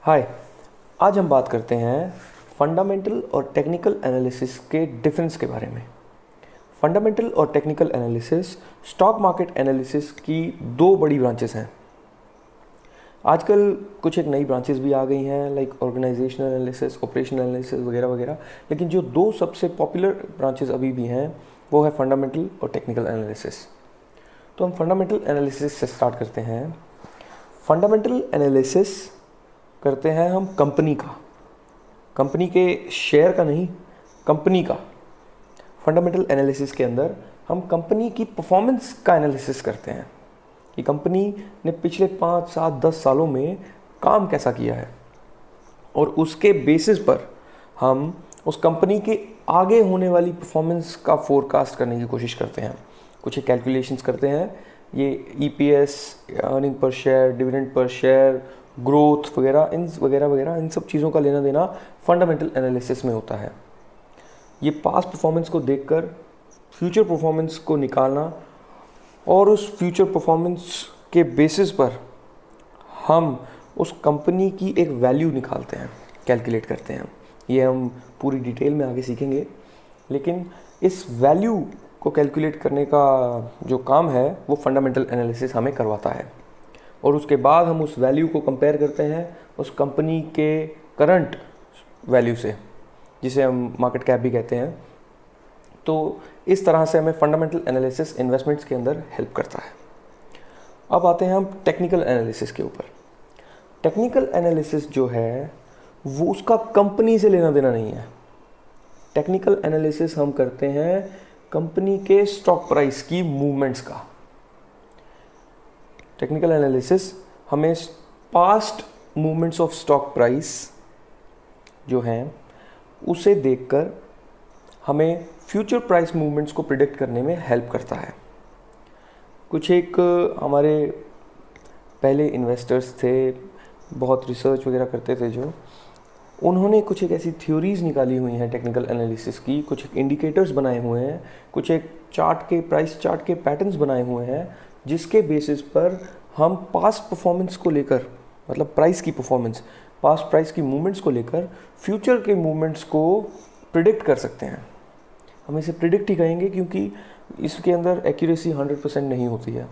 हाय। आज हम बात करते हैं फंडामेंटल और टेक्निकल एनालिसिस के डिफरेंस के बारे में। फंडामेंटल और technical analysis stock market analysis की दो बड़ी ब्रांचेस हैं। आजकल कुछ एक नई ब्रांचेस भी आ गई हैं, like organizational analysis, operational analysis वगैरह वगैरह। लेकिन जो दो सबसे पॉपुलर ब्रांचेस अभी भी हैं वो है फंडामेंटल और टेक्निकल एनालिसिस। तो हम फंडामेंटल एनालिसिस से स्टार्ट करते हैं। फंडामेंटल एनालिसिस करते हैं हम कंपनी के शेयर का नहीं, कंपनी का। फंडामेंटल एनालिसिस के अंदर हम कंपनी की परफॉर्मेंस का एनालिसिस करते हैं कि कंपनी ने पिछले 5, 7, 10 सालों में काम कैसा किया है, और उसके बेसिस पर हम उस कंपनी के आगे होने वाली परफॉर्मेंस का फोरकास्ट करने की कोशिश करते हैं। कुछ कैलकुलेशंस करते हैं। ये EPS, earning per share, dividend per share, growth वगैरह इन सब चीज़ों का लेना देना फंडामेंटल एनालिसिस में होता है। ये पास्ट परफॉर्मेंस को देखकर फ्यूचर परफॉर्मेंस को निकालना, और उस फ्यूचर परफॉर्मेंस के बेसिस पर हम उस कंपनी की एक वैल्यू निकालते हैं, कैलकुलेट करते हैं। ये हम पूरी डिटेल में आगे सीखेंगे, लेकिन इस वैल्यू को कैलकुलेट करने का जो काम है वो फंडामेंटल एनालिसिस हमें करवाता है। और उसके बाद हम उस वैल्यू को कंपेयर करते हैं उस कंपनी के करंट वैल्यू से, जिसे हम मार्केट कैप भी कहते हैं। तो इस तरह से हमें फंडामेंटल एनालिसिस इन्वेस्टमेंट्स के अंदर हेल्प करता है। अब आते हैं हम टेक्निकल एनालिसिस के ऊपर। टेक्निकल एनालिसिस जो है वो उसका कंपनी से लेना देना नहीं है। टेक्निकल एनालिसिस हम करते हैं कंपनी के स्टॉक प्राइस की मूवमेंट्स का। टेक्निकल एनालिसिस हमें past movements of stock price जो हैं उसे देखकर हमें फ्यूचर प्राइस मूवमेंट्स को प्रिडिक्ट करने में हेल्प करता है। कुछ एक हमारे पहले इन्वेस्टर्स थे, बहुत रिसर्च वगैरह करते थे, जो उन्होंने कुछ एक ऐसी थ्योरीज निकाली हुई हैं टेक्निकल एनालिसिस की, कुछ एक इंडिकेटर्स बनाए हुए हैं, कुछ एक प्राइस चार्ट के पैटर्न्स बनाए हुए हैं, जिसके बेसिस पर हम पास्ट परफॉर्मेंस को लेकर, मतलब प्राइस की परफॉर्मेंस, पास्ट प्राइस की मूवमेंट्स को लेकर फ्यूचर के मूवमेंट्स को प्रिडिक्ट कर सकते हैं। हम इसे प्रिडिक्ट ही कहेंगे क्योंकि इसके अंदर एक्यूरेसी 100% नहीं होती है।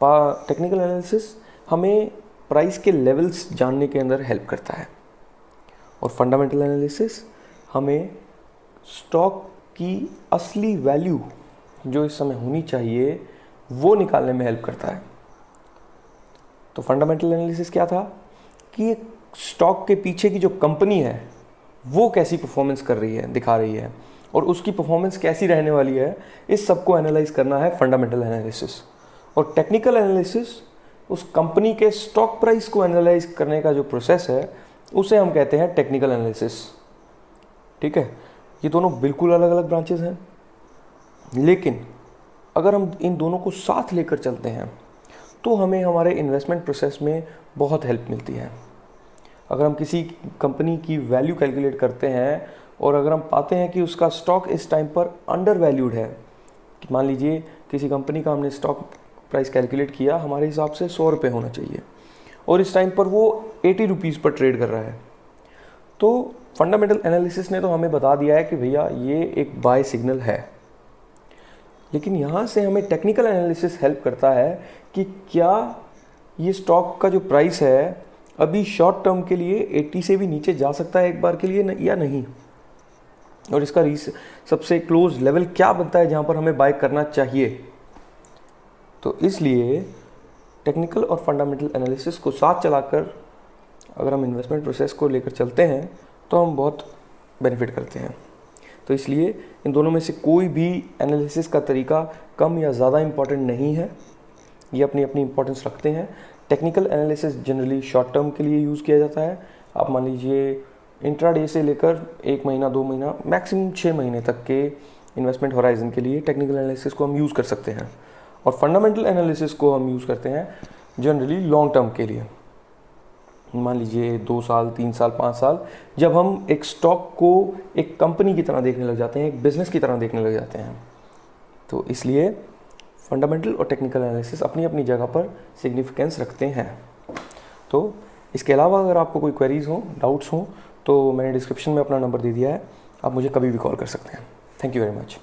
टेक्निकल एनालिसिस हमें प्राइस के लेवल्स जानने के अंदर हेल्प करता है, और फंडामेंटल एनालिसिस हमें स्टॉक की असली वैल्यू जो इस समय होनी चाहिए वो निकालने में हेल्प करता है। तो फंडामेंटल एनालिसिस क्या था कि एक स्टॉक के पीछे की जो कंपनी है वो कैसी परफॉर्मेंस कर रही है, दिखा रही है, और उसकी परफॉर्मेंस कैसी रहने वाली है, इस सब को एनालाइज करना है फंडामेंटल एनालिसिस। और टेक्निकल एनालिसिस उस कंपनी के स्टॉक प्राइस को एनालाइज करने का जो प्रोसेस है उसे हम कहते हैं टेक्निकल एनालिसिस। ठीक है, ये दोनों बिल्कुल अलग अलग ब्रांचेस हैं, लेकिन अगर हम इन दोनों को साथ लेकर चलते हैं तो हमें हमारे इन्वेस्टमेंट प्रोसेस में बहुत हेल्प मिलती है। अगर हम किसी कंपनी की वैल्यू कैलकुलेट करते हैं और अगर हम पाते हैं कि उसका स्टॉक इस टाइम पर अंडर वैल्यूड है, कि मान लीजिए किसी कंपनी का हमने स्टॉक प्राइस कैलकुलेट किया, हमारे हिसाब से 100 रुपये होना चाहिए, और इस टाइम पर वो 80 रुपीज़ पर ट्रेड कर रहा है, तो फंडामेंटल एनालिसिस ने तो हमें बता दिया है कि भैया ये एक बाय सिग्नल है। लेकिन यहाँ से हमें टेक्निकल एनालिसिस हेल्प करता है कि क्या ये स्टॉक का जो प्राइस है अभी शॉर्ट टर्म के लिए 80 से भी नीचे जा सकता है एक बार के लिए या नहीं, और इसका सबसे क्लोज लेवल क्या बनता है जहाँ पर हमें बाय करना चाहिए। तो इसलिए टेक्निकल और फंडामेंटल एनालिसिस को साथ चलाकर अगर हम इन्वेस्टमेंट प्रोसेस को लेकर चलते हैं तो हम बहुत बेनिफिट करते हैं। तो इसलिए इन दोनों में से कोई भी एनालिसिस का तरीका कम या ज़्यादा इम्पॉर्टेंट नहीं है, ये अपनी अपनी इम्पोर्टेंस रखते हैं। Technical analysis generally short term के लिए यूज़ किया जाता है। आप मान लीजिए इंट्राडे से लेकर 1 महीना, 2 महीना, मैक्सिमम 6 महीने तक के इन्वेस्टमेंट होराइजन के लिए टेक्निकल एनालिसिस को हम यूज़ कर सकते हैं, और फंडामेंटल एनालिसिस को हम यूज़ करते हैं जनरली लॉन्ग टर्म के लिए। मान लीजिए 2 साल, 3 साल, 5 साल, जब हम एक स्टॉक को एक कंपनी की तरह देखने लग जाते हैं, एक बिजनेस की तरह देखने लग जाते हैं। तो इसलिए फंडामेंटल और टेक्निकल एनालिसिस अपनी अपनी जगह पर सिग्निफिकेंस रखते हैं। तो इसके अलावा अगर आपको कोई क्वेरीज हो, डाउट्स हो, तो मैंने डिस्क्रिप्शन में अपना नंबर दे दिया है, आप मुझे कभी भी कॉल कर सकते हैं। Thank you very much.